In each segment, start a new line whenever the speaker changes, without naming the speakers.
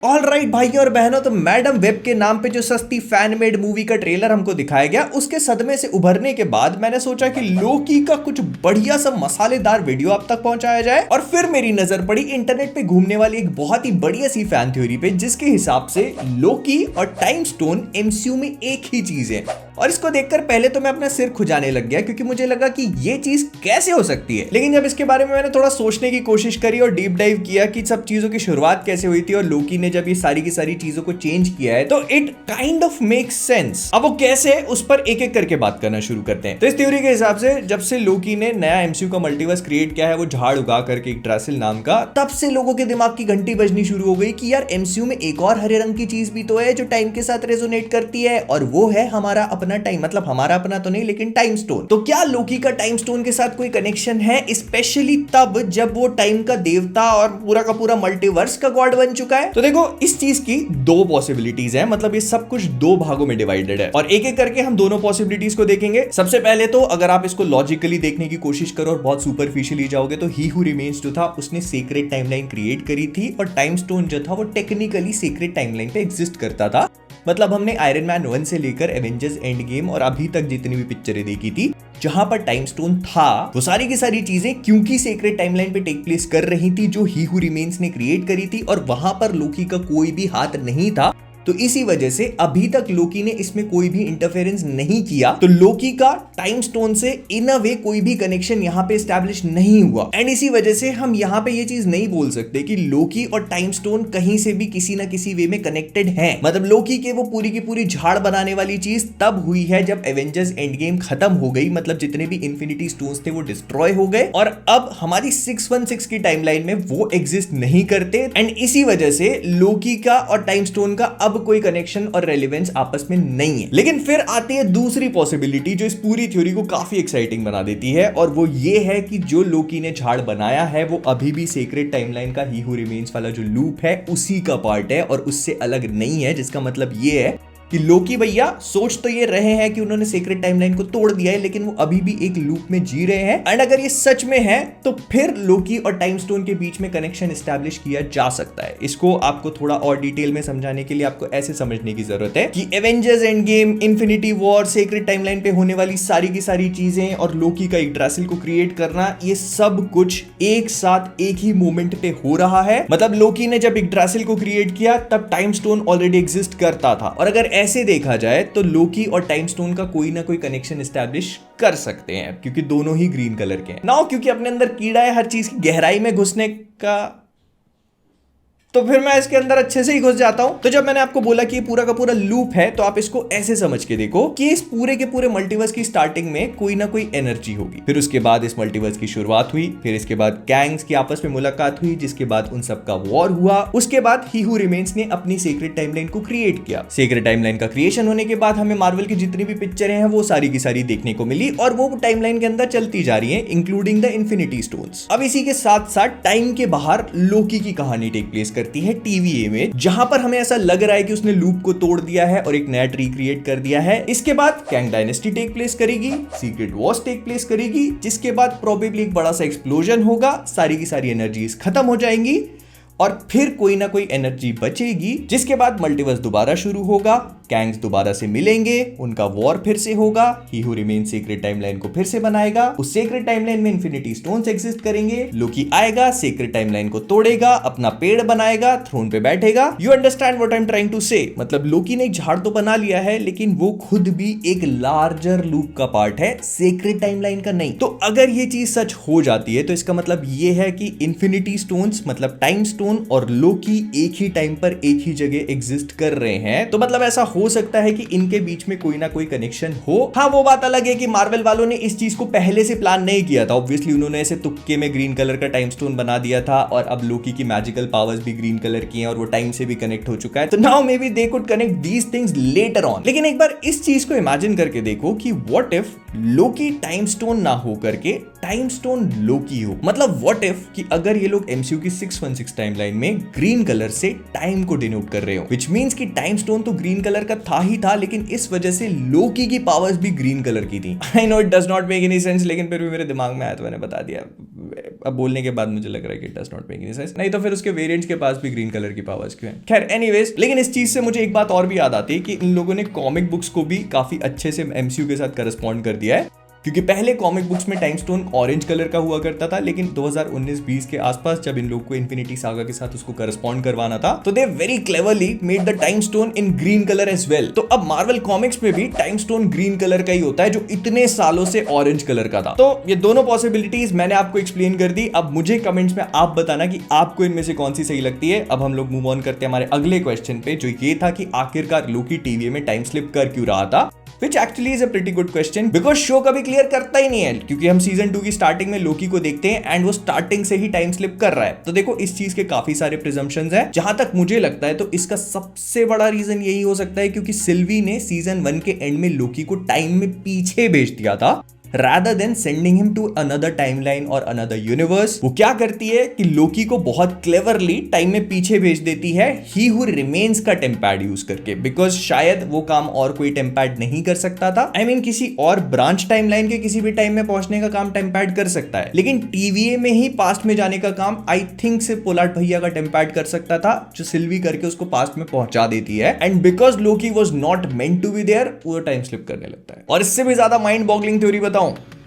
All right भाइयों और बहनों, तो मैडम वेब के नाम पे जो सस्ती फैन मेड मूवी का ट्रेलर हमको दिखाया गया, उसके सदमे से उभरने के बाद मैंने सोचा कि लोकी का कुछ बढ़िया सा मसालेदार वीडियो आप तक पहुंचाया जाए। और फिर मेरी नजर पड़ी इंटरनेट पे घूमने वाली एक बहुत ही बढ़िया सी फैन थ्योरी पे, जिसके हिसाब से लोकी और टाइम स्टोन एमसीयू में एक ही चीज है। और इसको देखकर पहले तो मैं अपना सिर खुजाने लग गया, क्योंकि मुझे लगा कि ये चीज कैसे हो सकती है। लेकिन जब इसके बारे में मैंने थोड़ा सोचने की कोशिश करी और डीप डाइव किया कि सब चीजों की शुरुआत कैसे हुई थी और लोकी ने जब ये सारी की सारी चीजों को चेंज किया है, तो it kind of makes sense. अब वो कैसे, उस पर एक एक करके बात करना शुरू करते हैं। तो इस थ्योरी के हिसाब से जब से लोकी ने नया एमसीयू का मल्टीवर्स क्रिएट किया है, वो झाड़ उगा करके एक ड्रासिल नाम का, तब से लोगों के दिमाग की घंटी बजनी शुरू हो गई कि यार एमसीयू में एक और हरे रंग की चीज भी तो है जो टाइम के साथ रेजोनेट करती है, और वो है हमारा अपना टाइम। मतलब हमारा अपना तो नहीं, लेकिन टाइम स्टोन। तो क्या लोकी का टाइम स्टोन के साथ कोई कनेक्शन है, स्पेशली तब जब वो टाइम का देवता और पूरा का पूरा मल्टीवर्स का गॉड बन चुका है? तो देखो, इस चीज की दो पॉसिबिलिटीज है। मतलब ये सब कुछ दो भागों में डिवाइडेड है और एक एक करके हम दोनों पॉसिबिलिटीज को देखेंगे। सबसे पहले तो अगर आप इसको लॉजिकली देखने की कोशिश करो और बहुत सुपरफिशियली जाओगे, तो ही हू रिमेन्स जो था उसने सीक्रेट टाइमलाइन क्रिएट करी थी, और टाइम स्टोन जो था वो टेक्निकली सीक्रेट टाइमलाइन पे एग्जिस्ट करता था। मतलब हमने आयरन मैन 1 से लेकर एवेंजर्स एंड गेम और अभी तक जितनी भी पिक्चरें देखी थी जहां पर टाइम स्टोन था, वो सारी की सारी चीजें क्योंकि सीक्रेट टाइमलाइन पे टेक प्लेस कर रही थी, जो ही हू रिमेन्स ने क्रिएट करी थी, और वहां पर लोकी का कोई भी हाथ नहीं था। तो इसी वजह से अभी तक लोकी ने इसमें कोई भी इंटरफेरेंस नहीं किया। तो लोकी का टाइम स्टोन से इन अ वे कोई भी कनेक्शन यहाँ पे एस्टैब्लिश नहीं हुआ। एंड इसी वजह से हम यहाँ पे ये चीज नहीं बोल सकते कि लोकी और टाइम स्टोन कहीं से भी किसी ना किसी वे में कनेक्टेड हैं। मतलब लोकी के वो पूरी की पूरी झाड़ बनाने वाली चीज तब हुई है जब एवेंजर्स एंड गेम खत्म हो गई। मतलब जितने भी इन्फिनिटी स्टोन्स थे वो डिस्ट्रॉय हो गए, और अब हमारी 616 की टाइमलाइन में वो एग्जिस्ट नहीं करते। एंड इसी वजह से लोकी का और टाइम स्टोन का अब कोई कनेक्शन और रेलेवेंस आपस में नहीं है। लेकिन फिर आती है दूसरी पॉसिबिलिटी, जो इस पूरी थ्योरी को काफी एक्साइटिंग बना देती है, और वो ये है कि जो लोकी ने झाड़ बनाया है वो अभी भी सीक्रेट टाइमलाइन का ही हू रिमेन्स वाला जो लूप है उसी का पार्ट है और उससे अलग नहीं है। जिसका मतलब ये है कि लोकी भैया सोच तो ये रहे हैं कि उन्होंने सीक्रेट टाइमलाइन को तोड़ दिया है, लेकिन वो अभी भी एक लूप में जी रहे हैं। एंड अगर ये सच में है तो फिर लोकी और टाइम स्टोन के बीच में कनेक्शन एस्टैब्लिश किया जा सकता है। इसको आपको थोड़ा और डिटेल में समझाने के लिए आपको ऐसे समझने की जरूरत है कि Avengers end game, infinity war, secret timeline पे होने वाली सारी की सारी चीजें और लोकी का एक ड्रासिल को क्रिएट करना, ये सब कुछ एक साथ एक ही मोमेंट पे हो रहा है। मतलब लोकी ने जब एक ड्रासिल को क्रिएट किया तब टाइम स्टोन ऑलरेडी एग्जिस्ट करता था, और अगर ऐसे देखा जाए तो लोकी और टाइम स्टोन का कोई ना कोई कनेक्शन एस्टैब्लिश कर सकते हैं, क्योंकि दोनों ही ग्रीन कलर के हैं ना। क्योंकि अपने अंदर कीड़ा है हर चीज की गहराई में घुसने का, तो फिर मैं इसके अंदर अच्छे से ही घुस जाता हूं। तो जब मैंने आपको बोला कि ये पूरा का पूरा लूप है, तो आप इसको ऐसे समझ के देखो कि इस पूरे के पूरे मल्टीवर्स की स्टार्टिंग में कोई ना कोई एनर्जी होगी, फिर उसके बाद इस मल्टीवर्स की शुरुआत हुई, फिर इसके बाद कैंग्स की आपस में मुलाकात हुई, जिसके बाद उन सब का वॉर हुआ, उसके बाद ही हू रिमेन्स ने अपनी सीक्रेट टाइमलाइन को क्रिएट किया। सीक्रेट टाइमलाइन का क्रिएशन होने के बाद हमें मार्वल की जितनी भी पिक्चरें हैं वो सारी की सारी देखने को मिली, और वो टाइमलाइन के अंदर चलती जा रही है, इंक्लूडिंग द इन्फिनिटी स्टोन्स। अब इसी के साथ साथ टाइम के बाहर लोकी की कहानी टेक प्लेस करती है टीवी में, जहां पर हमें ऐसा लग रहा है कि उसने लूप को तोड़ दिया है और एक नया ट्री क्रिएट कर दिया है। इसके बाद कैंग डायनेस्टी टेक प्लेस करेगी, सीक्रेट वॉर्स टेक प्लेस करेगी, जिसके बाद प्रोबेबली एक बड़ा सा एक्सप्लोजन होगा, सारी की सारी एनर्जीज खत्म हो जाएंगी, और फिर कोई ना कोई एनर्जी बचेगी, जिसके बाद मल्टीवर्स दोबारा शुरू होगा, कैंग्स दोबारा से मिलेंगे, उनका वॉर फिर से होगा, ही हू रिमेन सीक्रेट टाइमलाइन को फिर से बनाएगा, उस सीक्रेट टाइमलाइन में इन्फिनिटी स्टोन्स एग्जिस्ट करेंगे, लोकी आएगा, सीक्रेट टाइमलाइन को तोड़ेगा, अपना पेड़ बनाएगा, थ्रोन पे बैठेगा। You understand what I am trying to say? मतलब लोकी ने एक झाड़ तो बना लिया है, लेकिन वो खुद भी एक लार्जर लूप का पार्ट है, सीक्रेट टाइमलाइन का नहीं। तो अगर ये चीज सच हो जाती है तो इसका मतलब ये है कि इन्फिनिटी स्टोन्स मतलब टाइम स्टोन और लोकी एक ही टाइम पर एक ही जगह एग्जिस्ट कर रहे हैं। तो मतलब ऐसा हो सकता है कि इनके बीच में कोई ना कोई कनेक्शन हो। हाँ, वो बात अलग है कि मार्वल वालों ने इस चीज को पहले से प्लान नहीं किया था। ऑब्वियसली उन्होंने ऐसे तुक्के में ग्रीन कलर का टाइम स्टोन बना दिया था, और अब लोकी की मैजिकल पावर्स भी ग्रीन कलर की हैं और वो टाइम से भी कनेक्ट हो चुका है। तो now may be they could connect these things later on. लेकिन एक बार इस चीज को इमेजिन करके देखो कि what if Loki time stone ना हो करके टाइम स्टोन लोकी हो। मतलब व्हाट इफ कि अगर ये लोग एमसीयू की 616 टाइमलाइन में ग्रीन कलर से टाइम को डिनोट कर रहे हो, व्हिच मींस कि टाइम स्टोन तो ग्रीन कलर का था ही था, लेकिन इस वजह से लोकी की पावर्स भी ग्रीन कलर की थी। I know it does not make any sense, लेकिन फिर भी मेरे दिमाग में आया तो मैंने बता दिया। अब बोलने के बाद मुझे लग रहा है कि it does not make any sense, नहीं तो फिर उसके वेरिएंट्स के पास भी ग्रीन कलर की पावर्स क्यों हैं। खैर एनीवेज, लेकिन इस चीज से मुझे एक बात और भी याद आती है कि इन लोगों ने कॉमिक बुक्स को भी काफी अच्छे से एमसीयू के साथ करस्पॉन्ड कर दिया है, क्योंकि पहले कॉमिक बुक्स में टाइम स्टोन ऑरेंज कलर का हुआ करता था, लेकिन 2019-20 के आसपास जब इन लोग को इन्फिनिटी सागा के साथ उसको करस्पॉन्ड करवाना था तो they very cleverly made the time stone in green colour as well. तो अब मार्वल कॉमिक्स में भी टाइम स्टोन ग्रीन कलर का ही होता है, जो इतने सालों से ऑरेंज कलर का था। तो ये दोनों पॉसिबिलिटीज मैंने आपको एक्सप्लेन कर दी। अब मुझे कमेंट्स में आप बताना कि आपको इनमें से कौन सी सही लगती है। अब हम लोग मूव ऑन करते हैं हमारे अगले क्वेश्चन पे, जो ये था कि आखिरकार लोकी टीवी में टाइम स्लिप कर क्यों रहा था, which actually is a pretty good question because show कभी क्लियर करता ही नहीं है, क्योंकि हम सीजन 2 की स्टार्टिंग में लोकी को देखते हैं एंड वो स्टार्टिंग से ही टाइम स्लिप कर रहा है। तो देखो इस चीज के काफी सारे प्रिजम्पशंस हैं। जहां तक मुझे लगता है तो इसका सबसे बड़ा रीजन यही हो सकता है क्योंकि सिल्वी ने सीजन 1 के एंड में लोकी को टाइम में पीछे भेज दिया था rather than sending him to another timeline or another universe। वो क्या करती है कि लोकी को बहुत क्लेवरली टाइम में पीछे भेज देती है he who remains का टेम्पैड यूज करके, बिकॉज शायद वो काम और कोई टेम्पैड नहीं कर सकता था। I mean, किसी और ब्रांच टाइमलाइन के किसी भी टाइम में पहुंचने का काम टेम्पैड कर सकता है, लेकिन टीवीए में ही पास्ट में जाने का काम आई थिंक से पोलार्ड भैया का टेम्पैड कर सकता था, जो सिल्वी करके उसको पास्ट में पहुंचा देती है। And because Loki was not meant to be there, वो टाइम स्लिप करने लगता है। और इससे भी ज्यादा माइंड बॉगलिंग थ्योरी बताऊं,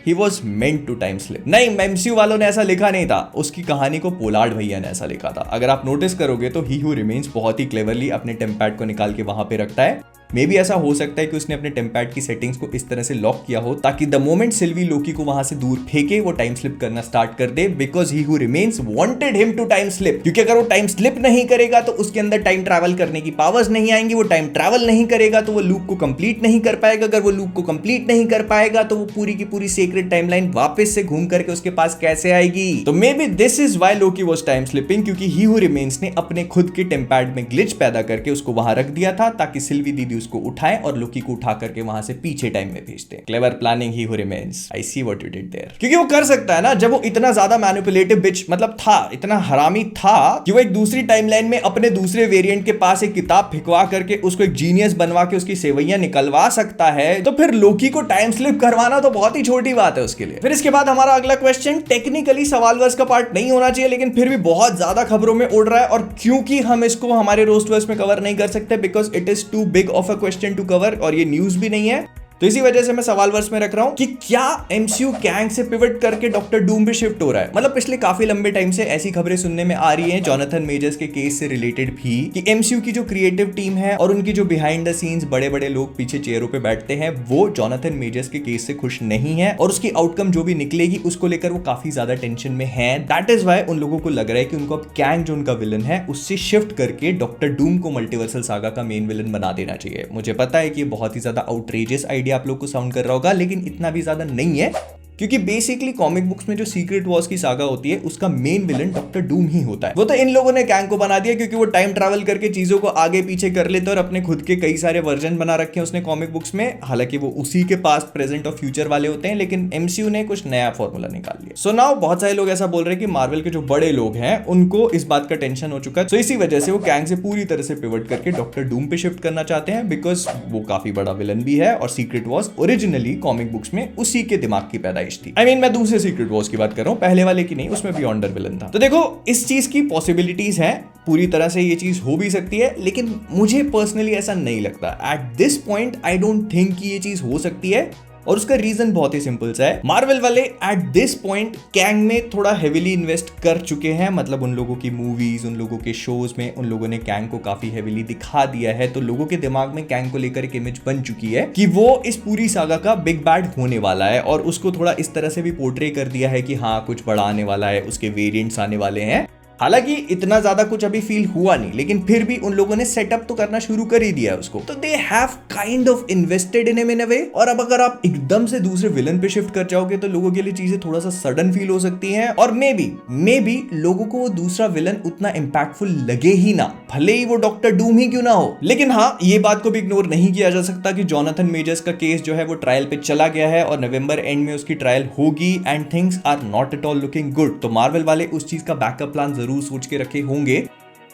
He was meant to time slip। नहीं, एमसीयू वालों ने ऐसा लिखा नहीं था, उसकी कहानी को पोलार्ड भैया ने ऐसा लिखा था। अगर आप नोटिस करोगे तो He Who Remains बहुत ही क्लेवरली अपने टेम्पैड को निकाल के वहां पे रखता है। मे बी ऐसा हो सकता है कि उसने अपने टेम्पैड की सेटिंग्स को इस तरह से लॉक किया हो ताकि द मोमेंट सिल्वी लोकी को वहां से दूर फेंके वो टाइम स्लिप करना स्टार्ट कर दे, because he who remains wanted him to time slip. क्योंकि अगर वो टाइम स्लिप नहीं करेगा तो उसके अंदर टाइम ट्रैवल करने की पावर्स नहीं आएंगी, वो टाइम ट्रैवल नहीं करेगा तो वो लूप को कंप्लीट नहीं कर पाएगा, अगर वो लूप को कंप्लीट नहीं कर पाएगा तो वो पूरी की पूरी सीक्रेट टाइमलाइन वापस से घूम करके उसके पास कैसे आएगी। तो maybe this is why Loki was time slipping, क्योंकि ही हु रिमेन्स ने अपने खुद के टेम्पैड में ग्लिच पैदा करके उसको वहां रख दिया था ताकि सिल्वी दीदी उसको उठाए और लोकी को उठा करके वहां से पीछे टाइम में भेजते हैं। Clever planning He who Remains. I see what you did there. क्योंकि वो कर सकता है ना, जब वो इतना ज्यादा मैनिपुलेटिव बिच मतलब था, इतना हरामी था कि वो एक दूसरी टाइमलाइन में अपने दूसरे वेरिएंट के पास एक किताब फिकवा करके उसको एक जीनियस बनवा के उसकी सेवैयां निकलवा सकता है, तो फिर लोकी को टाइम स्लिप करवाना तो बहुत ही छोटी बात है उसके लिए। फिर इसके बाद हमारा अगला क्वेश्चन टेक्निकली सवाल वर्स का पार्ट नहीं होना चाहिए, लेकिन फिर भी बहुत ज्यादा खबरों में उड़ रहा है, और क्योंकि हम इसको हमारे रोस्ट वर्स में कवर नहीं कर सकते because it is too big of a question to cover, और ये न्यूज भी नहीं है, तो इसी वजह से मैं सवाल वर्स में रख रहा हूं कि क्या एमसीयू कैंग से पिवट करके डॉक्टर डूम पे शिफ्ट हो रहा है। मतलब पिछले काफी लंबे टाइम से ऐसी खबरें सुनने में आ रही हैं जोनाथन मेजर्स के केस से रिलेटेड भी, कि एमसीयू की जो क्रिएटिव टीम है और उनकी जो बिहाइंड द सीन्स बड़े बड़े लोग पीछे चेयरों पे बैठते हैं, वो जोनाथन मेजर्स के केस से खुश नहीं है, और उसकी आउटकम जो भी निकलेगी उसको लेकर वो काफी ज्यादा टेंशन में है। दैट इज वाई उन लोगों को लग रहा है कि उनको अब कैंग जो उनका विलन है उससे शिफ्ट करके डॉक्टर डूम को मल्टीवर्सल सागा का मेन विलन बना देना चाहिए। मुझे पता है कि ये बहुत ही ज्यादा आउटरेजियस आइडिया आप लोग को साउंड कर रहा होगा, लेकिन इतना भी ज्यादा नहीं है, क्योंकि बेसिकली कॉमिक बुक्स में जो सीक्रेट वॉर्स की सागा होती है उसका मेन विलन डॉक्टर डूम ही होता है। वो तो इन लोगों ने कैंग को बना दिया क्योंकि वो टाइम ट्रैवल करके चीजों को आगे पीछे कर लेते और अपने खुद के कई सारे वर्जन बना रखे हैं उसने कॉमिक बुक्स में, हालांकि वो उसी के पास्ट प्रेजेंट और फ्यूचर वाले होते हैं, लेकिन एमसीयू ने कुछ नया फॉर्मूला निकाल लिया। सो नाउ बहुत सारे लोग ऐसा बोल रहे हैं कि मार्वल के जो बड़े लोग हैं उनको इस बात का टेंशन हो चुका है, तो इसी वजह से वो कैंग से पूरी तरह से पिवट करके डॉक्टर डूम पे शिफ्ट करना चाहते हैं, बिकॉज वो काफी बड़ा विलन भी है और secret Wars originally comic books में उसी के दिमाग की पैदाइश थी। आई मीन मैं दूसरे सीक्रेट वॉर्स की बात कर रहा हूं, पहले वाले की नहीं, उसमें बियॉन्डर विलन था। तो देखो इस चीज की पॉसिबिलिटीज हैं, पूरी तरह से ये चीज हो भी सकती है, लेकिन मुझे पर्सनली ऐसा नहीं लगता। At this point I don't think कि ये चीज हो सकती है, और उसका रीजन बहुत ही सिंपल सा है। मार्वल वाले एट दिस पॉइंट कैंग में थोड़ा हेविली इन्वेस्ट कर चुके हैं, मतलब उन लोगों की मूवीज, उन लोगों के शोज में उन लोगों ने कैंग को काफी हेविली दिखा दिया है, तो लोगों के दिमाग में कैंग को लेकर एक इमेज बन चुकी है कि वो इस पूरी सागा का बिग बैड होने वाला है, और उसको थोड़ा इस तरह से भी पोर्ट्रे कर दिया है कि हाँ कुछ बड़ा आने वाला है, उसके वेरिएंट्स आने वाले हैं। हालांकि इतना ज्यादा कुछ अभी फील हुआ नहीं, लेकिन फिर भी उन लोगों ने सेटअप तो करना शुरू कर ही दिया है उसको, तो they have kind of invested in him in a way. और अब अगर आप एकदम से दूसरे विलन पे शिफ्ट कर जाओगे तो लोगों के लिए चीजें थोड़ा सा सडन फील हो सकती हैं, और मे बी लोगों को वो दूसरा विलन उतना इंपैक्टफुल लगे ही ना, भले ही वो डॉक्टर डूम ही क्यों ना हो। लेकिन हाँ, ये बात को भी इग्नोर नहीं किया जा सकता कि जोनाथन मेजर्स का केस जो है वो ट्रायल पे चला गया है और नवंबर एंड में उसकी ट्रायल होगी, and things are not at all looking good. तो मार्वल वाले उस चीज का बैकअप प्लान जरूर सोच के रखे होंगे,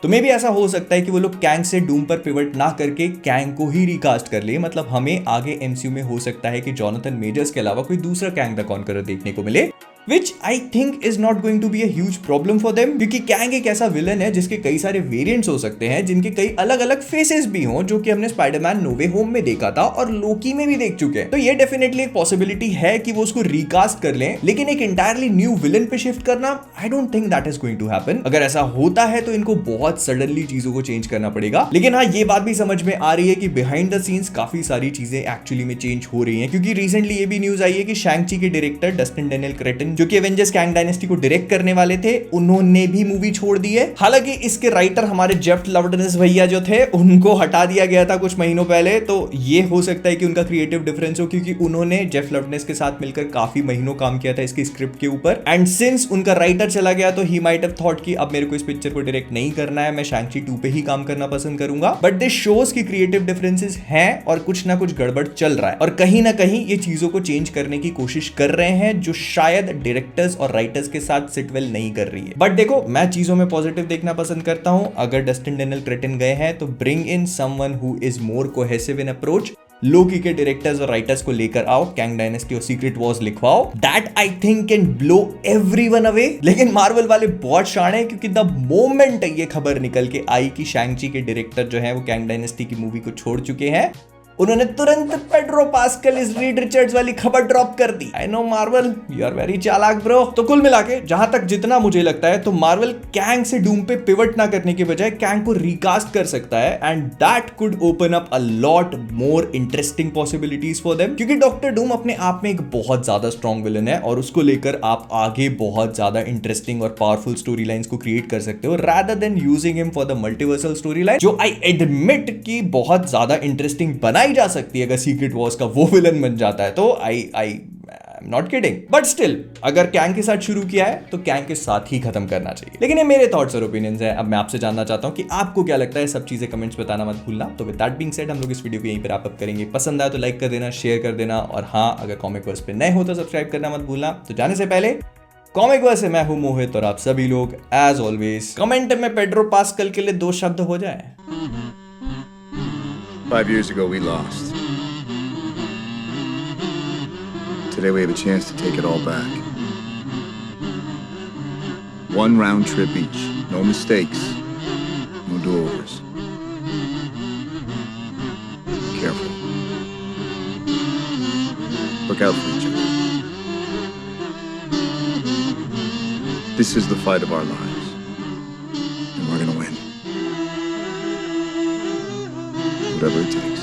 तो मे भी ऐसा हो सकता है कि वो लोग कैंग से डूम पर पिवट ना करके कैंग को ही रिकास्ट कर ले। मतलब हमें आगे एमसीयू में हो सकता है कि जोनाथन मेजर्स के अलावा कोई दूसरा कैंग द कॉन्करर देखने को मिले, which I think is not going to be a huge problem for them, क्योंकि कैंग एक ऐसा विलन है जिसके कई सारे वेरिएंट्स हो सकते हैं, जिनके कई अलग अलग फेसेस भी हों, जो कि हमने स्पाइडरमैन नो वे होम में देखा था और लोकी में भी देख चुके हैं। तो ये डेफिनेटली एक पॉसिबिलिटी है कि वो उसको रिकास्ट कर लें, लेकिन एक इंटायरली न्यू विलन पे शिफ्ट करना, I don't think that is going to happen. अगर ऐसा होता है तो इनको बहुत सडनली चीजों को चेंज करना पड़ेगा। लेकिन हाँ, ये बात भी समझ में आ रही है कि बिहाइंड द सीन्स काफी सारी चीजें एक्चुअली में चेंज हो रही हैं, क्योंकि रिसेंटली ये भी न्यूज आई है कि शैंग-ची के डायरेक्टर डस्टिन डेनियल क्रेटन, जो कि एवेंजर्स कैंग डायनेस्टी को डायरेक्ट करने वाले थे, उन्होंने भी मूवी छोड़ दी है। हालांकि इसके राइटर हमारे जेफ लवडनेस भैया जो थे, उनको हटा दिया गया था कुछ महीनों पहले, तो ये हो सकता है कि उनका क्रिएटिव डिफरेंस हो, क्योंकि उन्होंने जेफ लवडनेस के साथ मिलकर काफी महीनों काम किया था इसकी स्क्रिप्ट के ऊपर। एंड सिंस उनका राइटर चला गया तो ही माइट हैव थॉट कि अब मेरे को इस पिक्चर को डायरेक्ट नहीं करना है, मैं शैंग-ची 2 पे ही काम करना पसंद करूंगा। बट दिस शोज की क्रिएटिव डिफरेंसेस हैं और कुछ ना कुछ गड़बड़ चल रहा है, और कहीं ना कहीं ये चीजों को चेंज करने की कोशिश कर रहे हैं, जो शायद डायरेक्टर्स और राइटर्स के साथ सिट वेल नहीं कर रही है। बट देखो, मैं चीजों में पॉजिटिव देखना पसंद करता हूं। अगर डस्टिन डेनियल क्रेटन गए हैं तो bring in someone who is more cohesive in approach. Loki के डायरेक्टर्स और राइटर्स को लेकर आओ, कैंग डायनेस्टी और सीक्रेट वॉर्स लिखवाओ। That I think can blow everyone away. लेकिन मार्वल वाले बहुत शाणे हैं, क्योंकि द मोमेंट ये खबर निकल के आई कि शैंग-ची के डायरेक्टर जो है वो कैंग डायनेस्टी की मूवी को छोड़ चुके हैं, उन्होंने तुरंत Pedro Pascal is Reed Richards वाली खबर ड्रॉप कर दी। I know Marvel, you are very चालाक ब्रो। तो कुल मिला के जहां तक जितना मुझे लगता है, तो मार्वल कैंग से डूम पे पिवट ना करने के बजाय कैंग को रिकास्ट कर सकता है, and that could open up a lot more interesting possibilities for them. क्योंकि डॉक्टर डूम अपने आप में एक बहुत ज्यादा स्ट्रॉन्ग विलन है, और उसको लेकर आप आगे बहुत ज्यादा इंटरेस्टिंग और पावरफुल स्टोरी लाइन्स को क्रिएट कर सकते हो, rather than using him for the multiversal story line, जो आई एडमिट की बहुत ज्यादा इंटरेस्टिंग बनाई जा सकती है अगर सीक्रेट वॉर्स का वो विलन बन जाता है। तो आई नॉट किडिंग, बट स्टिल अगर कैंग के साथ शुरू किया है तो कैंग के साथ ही खत्म करना चाहिए। लेकिन ये मेरे थॉट्स और ओपिनियंस है। अब मैं आपसे जानना चाहता हूं कि आपको क्या लगता है, सब चीजें कमेंट्स बताना मत भूलना। तो विद दैट बीइंग सेड, हम लोग इस वीडियो को यहीं पर अप करेंगे। पसंद आया तो लाइक कर देना, शेयर कर देना, और हाँ, अगर कॉमिक वर्स पे नए हो तो सब्सक्राइब करना मत भूलना। तो जाने से पहले कॉमिक वर्स से मैं हूं मोहित, और आप सभी लोग एज ऑलवेज कमेंट में पेड्रो पास्कल के लिए 2 शब्द हो जाए।
5 years ago we lost. Today we have a chance to take it all back. 1 round trip each. No mistakes. No do-overs. Be careful. Look out for each other. This is the fight of our lives. And we're gonna win. Whatever it takes.